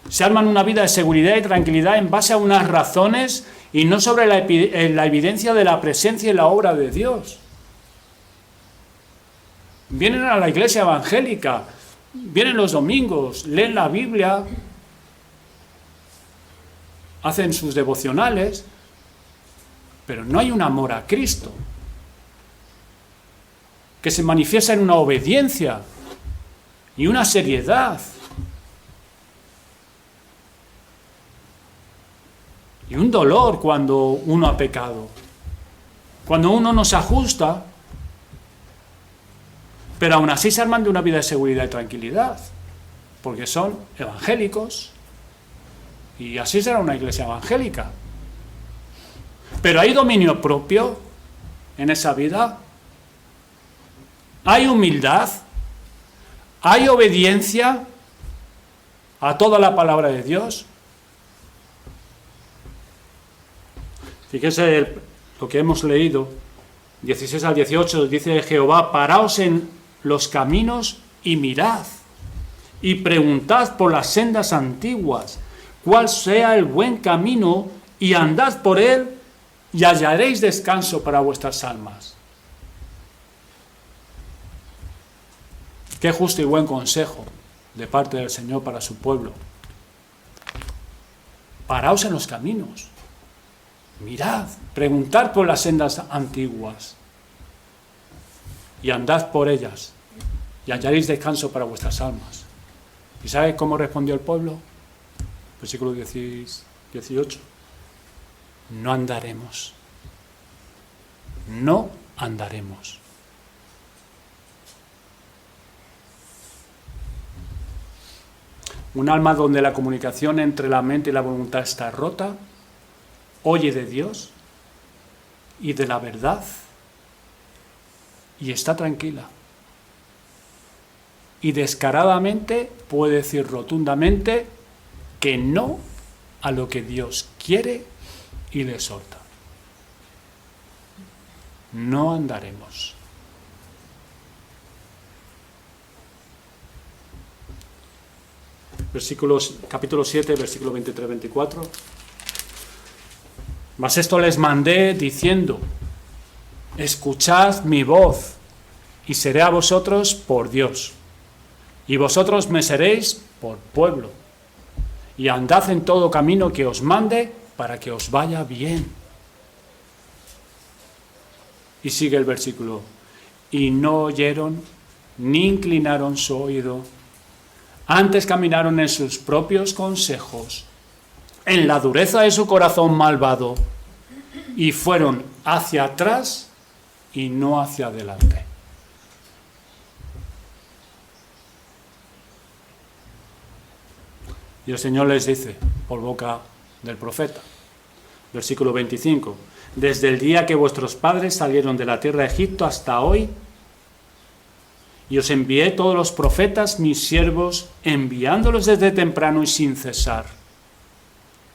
se arman una vida de seguridad y tranquilidad en base a unas razones y no sobre la evidencia de la presencia y la obra de Dios. Vienen a la iglesia evangélica, vienen los domingos, leen la Biblia, hacen sus devocionales, pero no hay un amor a Cristo que se manifiesta en una obediencia y una seriedad y un dolor cuando uno ha pecado, cuando uno no se ajusta, pero aún así se arman de una vida de seguridad y tranquilidad, porque son evangélicos, y así será una iglesia evangélica. Pero hay dominio propio en esa vida, hay humildad, hay obediencia a toda la palabra de Dios. Fíjense lo que hemos leído, 16 al 18, dice Jehová, paraos en los caminos y mirad, y preguntad por las sendas antiguas, cuál sea el buen camino, y andad por él, y hallaréis descanso para vuestras almas. Qué justo y buen consejo de parte del Señor para su pueblo. Paraos en los caminos, mirad, preguntad por las sendas antiguas, y andad por ellas, y hallaréis descanso para vuestras almas. ¿Y sabes cómo respondió el pueblo? Versículo 18. No andaremos. No andaremos. Un alma donde la comunicación entre la mente y la voluntad está rota, oye de Dios y de la verdad y está tranquila. Y descaradamente puede decir rotundamente que no a lo que Dios quiere y le exhorta. No andaremos. Capítulo 7, versículo 23-24. Mas esto les mandé diciendo, escuchad mi voz, y seré a vosotros por Dios, y vosotros me seréis por pueblo, y andad en todo camino que os mande, para que os vaya bien. Y sigue el versículo, y no oyeron, ni inclinaron su oído, antes caminaron en sus propios consejos, en la dureza de su corazón malvado, y fueron hacia atrás y no hacia adelante. Y el Señor les dice, por boca del profeta, versículo 25, desde el día que vuestros padres salieron de la tierra de Egipto hasta hoy, Y os envié todos los profetas, mis siervos, enviándolos desde temprano y sin cesar.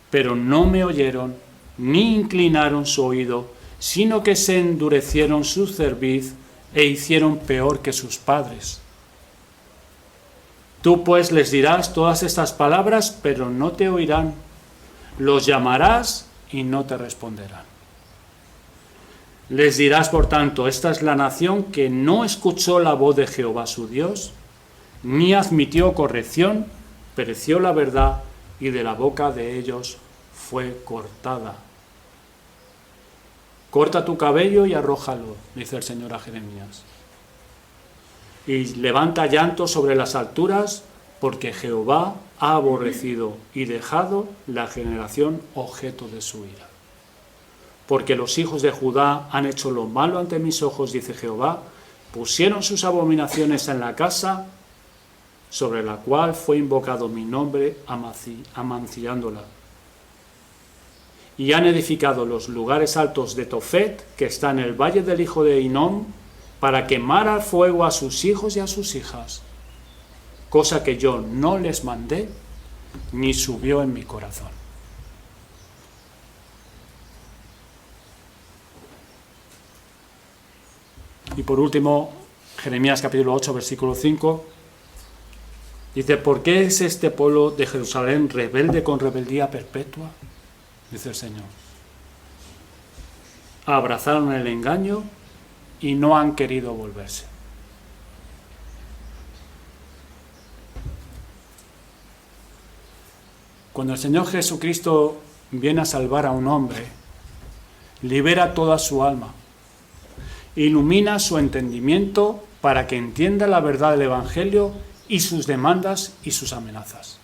Pero no me oyeron, ni inclinaron su oído, sino que se endurecieron su cerviz e hicieron peor que sus padres. Tú pues les dirás todas estas palabras, pero no te oirán. Los llamarás y no te responderán. Les dirás, por tanto, esta es la nación que no escuchó la voz de Jehová su Dios, ni admitió corrección, pereció la verdad, y de la boca de ellos fue cortada. Corta tu cabello y arrójalo, dice el Señor a Jeremías. Y levanta llanto sobre las alturas, porque Jehová ha aborrecido y dejado la generación objeto de su ira. Porque los hijos de Judá han hecho lo malo ante mis ojos, dice Jehová, pusieron sus abominaciones en la casa sobre la cual fue invocado mi nombre, amancillándola. Y han edificado los lugares altos de Tofet, que está en el valle del hijo de Hinnom, para quemar al fuego a sus hijos y a sus hijas, cosa que yo no les mandé, ni subió en mi corazón. Y por último, Jeremías capítulo 8, versículo 5, dice, ¿por qué es este pueblo de Jerusalén rebelde con rebeldía perpetua? Dice el Señor. Abrazaron el engaño y no han querido volverse. Cuando el Señor Jesucristo viene a salvar a un hombre, libera toda su alma, ilumina su entendimiento para que entienda la verdad del Evangelio y sus demandas y sus amenazas.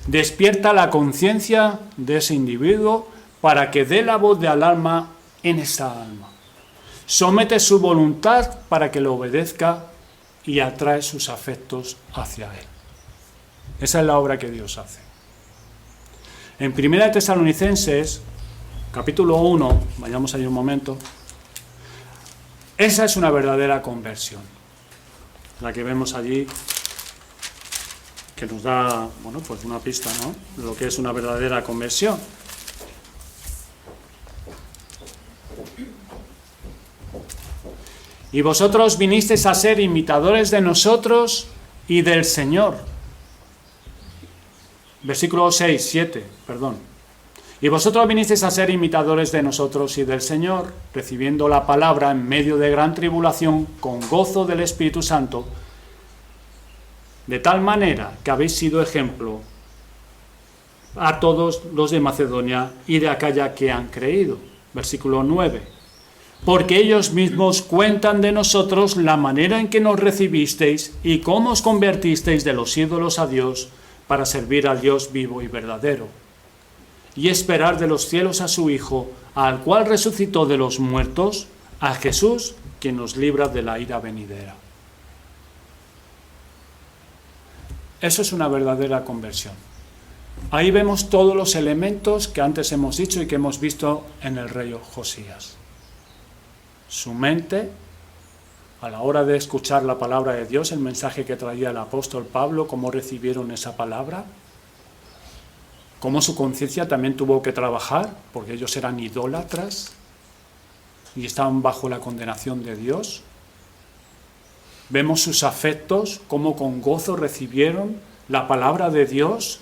Despierta la conciencia de ese individuo para que dé la voz de alarma en esa alma. Somete su voluntad para que le obedezca y atrae sus afectos hacia él. Esa es la obra que Dios hace. En 1 Tesalonicenses, capítulo 1, vayamos ahí un momento, esa es una verdadera conversión, la que vemos allí, que nos da, bueno, pues una pista, ¿no?, de lo que es una verdadera conversión. Y vosotros vinisteis a ser imitadores de nosotros y del Señor. Versículo 7. Y vosotros vinisteis a ser imitadores de nosotros y del Señor, recibiendo la palabra en medio de gran tribulación, con gozo del Espíritu Santo, de tal manera que habéis sido ejemplo a todos los de Macedonia y de Acaya que han creído. Versículo 9. Porque ellos mismos cuentan de nosotros la manera en que nos recibisteis y cómo os convertisteis de los ídolos a Dios para servir al Dios vivo y verdadero, y esperar de los cielos a su Hijo, al cual resucitó de los muertos, a Jesús, quien nos libra de la ira venidera. Eso es una verdadera conversión. Ahí vemos todos los elementos que antes hemos dicho y que hemos visto en el rey Josías. Su mente, a la hora de escuchar la palabra de Dios, el mensaje que traía el apóstol Pablo, cómo recibieron esa palabra, cómo su conciencia también tuvo que trabajar, porque ellos eran idólatras y estaban bajo la condenación de Dios. Vemos sus afectos, cómo con gozo recibieron la palabra de Dios,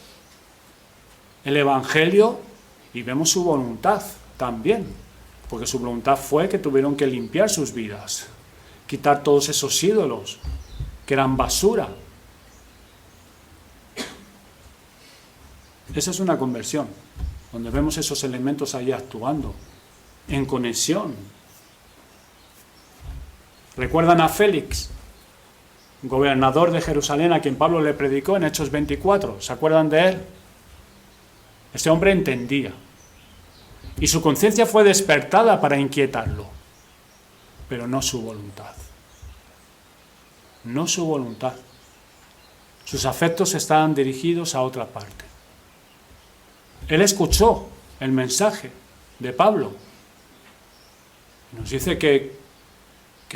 el Evangelio, y vemos su voluntad también, porque su voluntad fue que tuvieron que limpiar sus vidas, quitar todos esos ídolos que eran basura. Esa es una conversión, donde vemos esos elementos ahí actuando, en conexión. ¿Recuerdan a Félix, gobernador de Jerusalén, a quien Pablo le predicó en Hechos 24? ¿Se acuerdan de él? Este hombre entendía, y su conciencia fue despertada para inquietarlo, pero no su voluntad. No su voluntad. Sus afectos estaban dirigidos a otra parte. Él escuchó el mensaje de Pablo. Nos dice que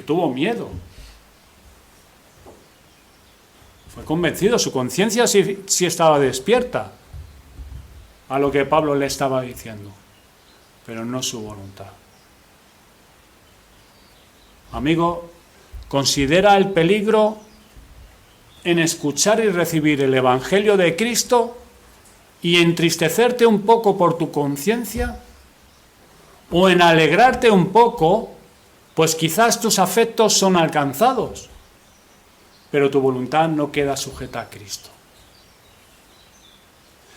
tuvo miedo. Fue convencido, su conciencia sí estaba despierta a lo que Pablo le estaba diciendo, pero no su voluntad. Amigo, considera el peligro en escuchar y recibir el Evangelio de Cristo y entristecerte un poco por tu conciencia, o en alegrarte un poco, pues quizás tus afectos son alcanzados, pero tu voluntad no queda sujeta a Cristo.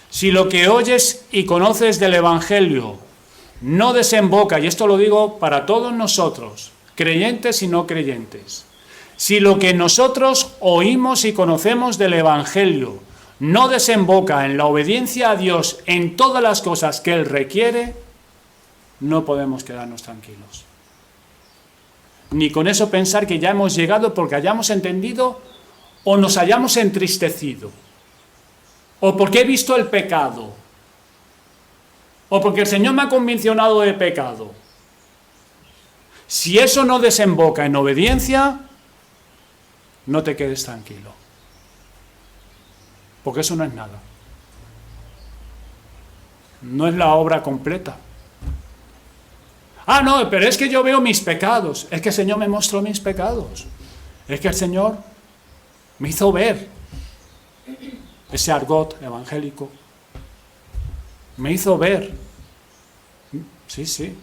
Si lo que oyes y conoces del Evangelio no desemboca, y esto lo digo para todos nosotros, creyentes y no creyentes, si lo que nosotros oímos y conocemos del Evangelio no desemboca en la obediencia a Dios en todas las cosas que Él requiere, no podemos quedarnos tranquilos. Ni con eso pensar que ya hemos llegado porque hayamos entendido o nos hayamos entristecido, o porque he visto el pecado, o porque el Señor me ha convencionado de pecado. Si eso no desemboca en obediencia, no te quedes tranquilo, porque eso no es nada. No es la obra completa. Ah, no, pero es que yo veo mis pecados. Es que el Señor me mostró mis pecados. Es que el Señor me hizo ver ese argot evangélico. Me hizo ver. Sí.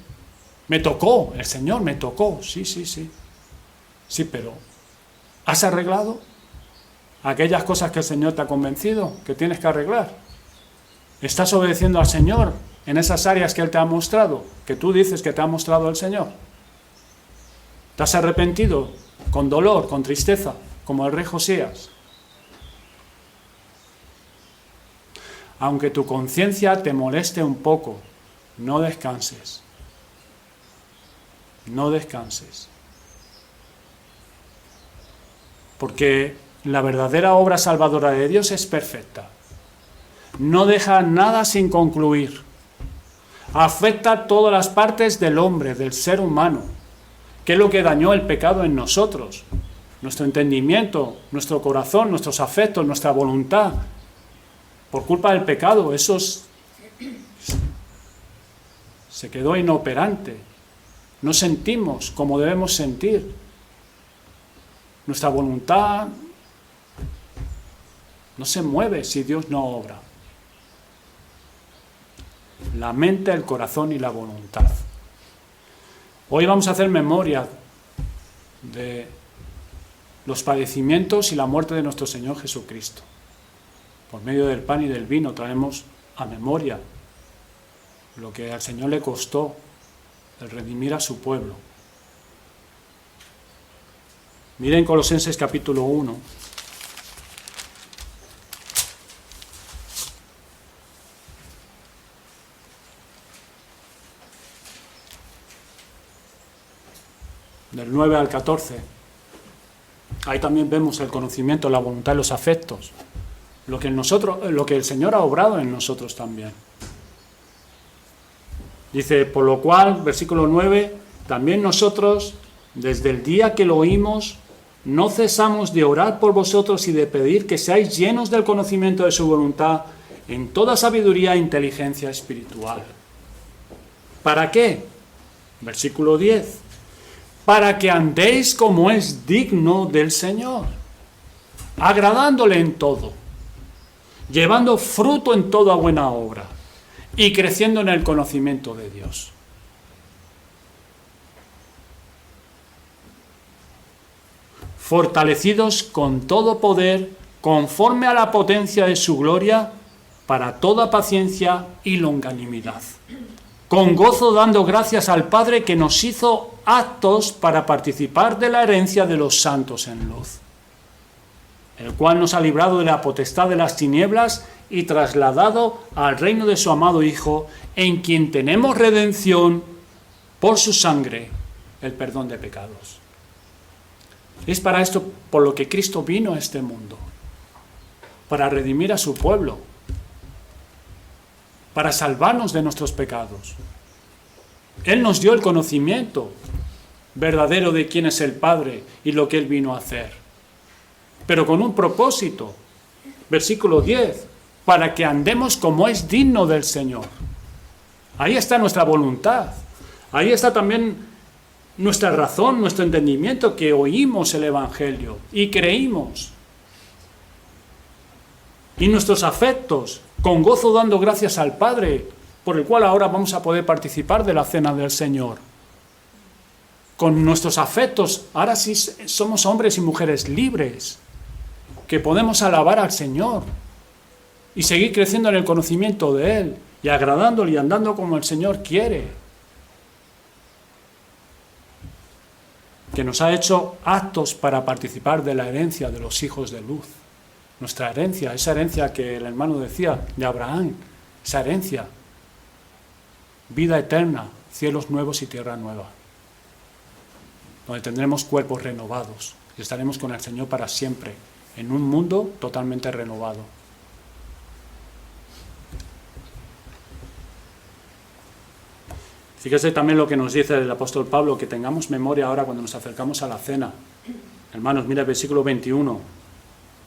Me tocó, el Señor me tocó. Sí. Sí, pero ¿has arreglado aquellas cosas que el Señor te ha convencido que tienes que arreglar? ¿Estás obedeciendo al Señor en esas áreas que Él te ha mostrado, que tú dices que te ha mostrado el Señor? ¿Te has arrepentido con dolor, con tristeza, como el rey Josías? Aunque tu conciencia te moleste un poco, no descanses. No descanses. Porque la verdadera obra salvadora de Dios es perfecta. No deja nada sin concluir. Afecta a todas las partes del hombre, del ser humano. ¿Qué es lo que dañó el pecado en nosotros? Nuestro entendimiento, nuestro corazón, nuestros afectos, nuestra voluntad. Por culpa del pecado, eso se quedó inoperante. No sentimos como debemos sentir. Nuestra voluntad no se mueve si Dios no obra. La mente, el corazón y la voluntad. Hoy vamos a hacer memoria de los padecimientos y la muerte de nuestro Señor Jesucristo. Por medio del pan y del vino traemos a memoria lo que al Señor le costó el redimir a su pueblo. Miren Colosenses capítulo 1. Del 9 al 14. Ahí también vemos el conocimiento, la voluntad y los afectos. Lo que el Señor ha obrado en nosotros también. Dice, por lo cual, versículo 9, también nosotros, desde el día que lo oímos, no cesamos de orar por vosotros y de pedir que seáis llenos del conocimiento de su voluntad en toda sabiduría e inteligencia espiritual. ¿Para qué? Versículo 10. Para que andéis como es digno del Señor, agradándole en todo, llevando fruto en toda buena obra y creciendo en el conocimiento de Dios. Fortalecidos con todo poder, conforme a la potencia de su gloria, para toda paciencia y longanimidad. Con gozo dando gracias al Padre que nos hizo aptos para participar de la herencia de los santos en luz, el cual nos ha librado de la potestad de las tinieblas y trasladado al reino de su amado Hijo, en quien tenemos redención por su sangre, el perdón de pecados. Es para esto por lo que Cristo vino a este mundo, para redimir a su pueblo, para salvarnos de nuestros pecados. Él nos dio el conocimiento verdadero de quién es el Padre y lo que Él vino a hacer. pero con un propósito. Versículo 10, para que andemos como es digno del Señor. Ahí está nuestra voluntad. Ahí está también nuestra razón, nuestro entendimiento, que oímos el Evangelio y creímos. Y nuestros afectos, con gozo dando gracias al Padre, por el cual ahora vamos a poder participar de la cena del Señor. Con nuestros afectos, ahora sí somos hombres y mujeres libres, que podemos alabar al Señor y seguir creciendo en el conocimiento de Él y agradándole y andando como el Señor quiere. Que nos ha hecho aptos para participar de la herencia de los hijos de luz. Nuestra herencia, esa herencia que el hermano decía de Abraham, esa herencia, vida eterna, cielos nuevos y tierra nueva, donde tendremos cuerpos renovados y estaremos con el Señor para siempre, en un mundo totalmente renovado. Fíjese también lo que nos dice el apóstol Pablo, que tengamos memoria ahora cuando nos acercamos a la cena. Hermanos, mira el versículo 21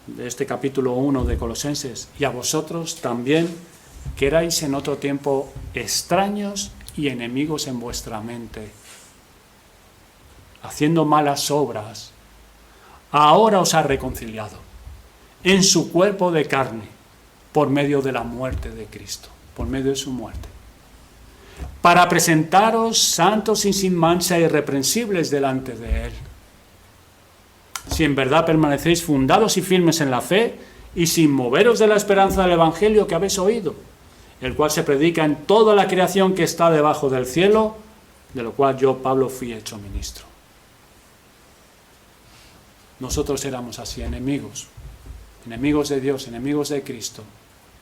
de este capítulo 1 de Colosenses. Y a vosotros también, que erais en otro tiempo extraños y enemigos en vuestra mente, haciendo malas obras, ahora os ha reconciliado en su cuerpo de carne, por medio de la muerte de Cristo, por medio de su muerte, para presentaros santos y sin mancha, irreprensibles delante de Él. Si en verdad permanecéis fundados y firmes en la fe, y sin moveros de la esperanza del Evangelio que habéis oído, el cual se predica en toda la creación que está debajo del cielo, de lo cual yo, Pablo, fui hecho ministro. Nosotros éramos así, enemigos de Dios, enemigos de Cristo,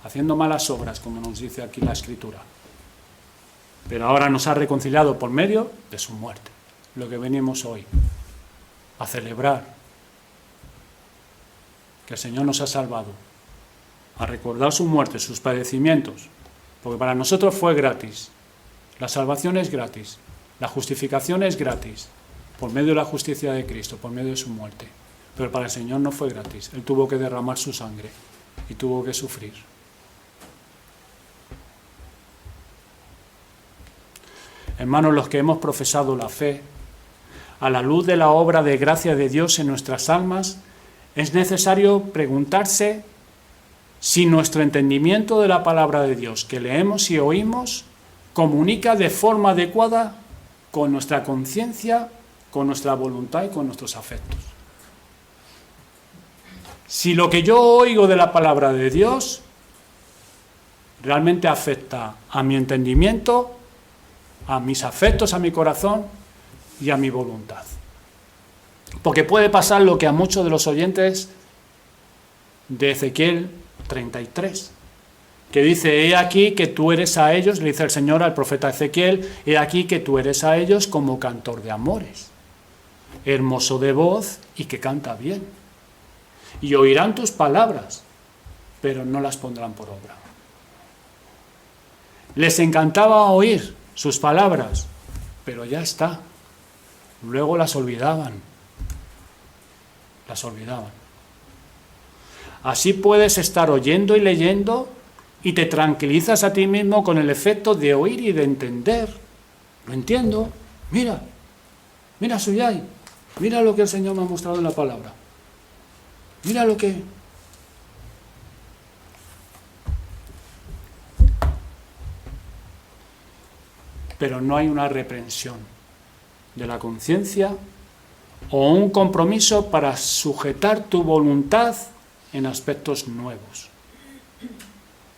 haciendo malas obras, como nos dice aquí la Escritura. Pero ahora nos ha reconciliado por medio de su muerte, lo que venimos hoy a celebrar, que el Señor nos ha salvado, a recordar su muerte, sus padecimientos, porque para nosotros fue gratis, la salvación es gratis, la justificación es gratis, por medio de la justicia de Cristo, por medio de su muerte. Pero para el Señor no fue gratis. Él tuvo que derramar su sangre y tuvo que sufrir. Hermanos, los que hemos profesado la fe, a la luz de la obra de gracia de Dios en nuestras almas, es necesario preguntarse si nuestro entendimiento de la palabra de Dios que leemos y oímos comunica de forma adecuada con nuestra conciencia, con nuestra voluntad y con nuestros afectos. Si lo que yo oigo de la palabra de Dios realmente afecta a mi entendimiento, a mis afectos, a mi corazón y a mi voluntad. Porque puede pasar lo que a muchos de los oyentes de Ezequiel 33, que dice: he aquí que tú eres a ellos, le dice el Señor al profeta Ezequiel, he aquí que tú eres a ellos como cantor de amores, hermoso de voz y que canta bien. Y oirán tus palabras, pero no las pondrán por obra. Les encantaba oír sus palabras, pero ya está. Luego las olvidaban. Las olvidaban. Así puedes estar oyendo y leyendo y te tranquilizas a ti mismo con el efecto de oír y de entender. Lo entiendo. Mira, Suyay, mira lo que el Señor me ha mostrado en la palabra. Mira lo que... Pero no hay una reprensión de la conciencia o un compromiso para sujetar tu voluntad en aspectos nuevos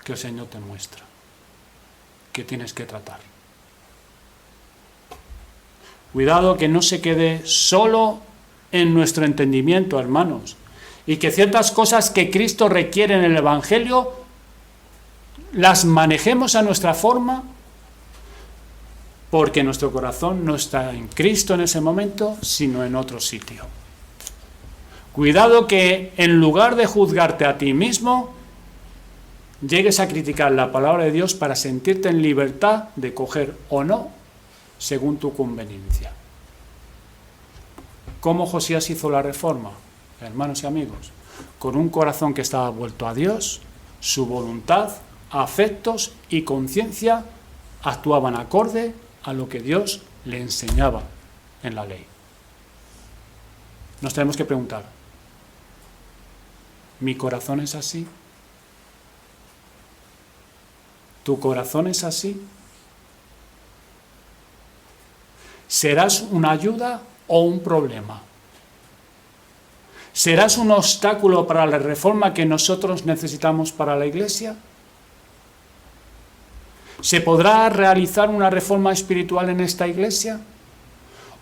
que el Señor te muestra, que tienes que tratar. Cuidado que no se quede solo en nuestro entendimiento, hermanos, y que ciertas cosas que Cristo requiere en el Evangelio las manejemos a nuestra forma, porque nuestro corazón no está en Cristo en ese momento, sino en otro sitio. Cuidado que en lugar de juzgarte a ti mismo, llegues a criticar la palabra de Dios para sentirte en libertad de coger o no, según tu conveniencia. ¿Cómo Josías hizo la reforma, hermanos y amigos? con un corazón que estaba vuelto a Dios, su voluntad, afectos y conciencia actuaban acorde a lo que Dios le enseñaba en la ley. Nos tenemos que preguntar, ¿mi corazón es así? ¿Tu corazón es así? ¿Serás una ayuda o un problema? ¿Serás un obstáculo para la reforma que nosotros necesitamos para la Iglesia? ¿Se podrá realizar una reforma espiritual en esta Iglesia?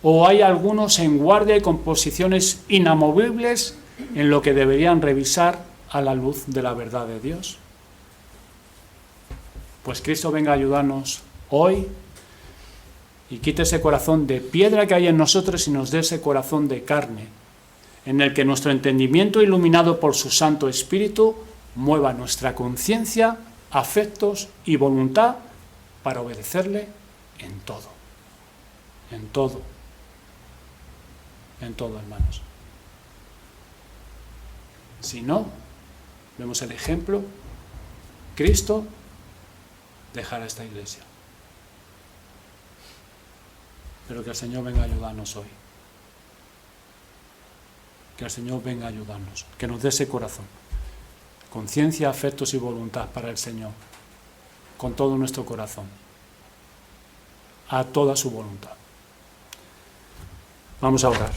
¿O hay algunos en guardia y con posiciones inamovibles en lo que deberían revisar a la luz de la verdad de Dios? Pues Cristo venga a ayudarnos hoy y quite ese corazón de piedra que hay en nosotros y nos dé ese corazón de carne, en el que nuestro entendimiento iluminado por su Santo Espíritu mueva nuestra conciencia, afectos y voluntad para obedecerle en todo. En todo. En todo, hermanos. Si no, vemos el ejemplo, Cristo dejará esta iglesia. Pero que el Señor venga a ayudarnos hoy. Que el Señor venga a ayudarnos. Que nos dé ese corazón. Conciencia, afectos y voluntad para el Señor. Con todo nuestro corazón. A toda su voluntad. Vamos a orar.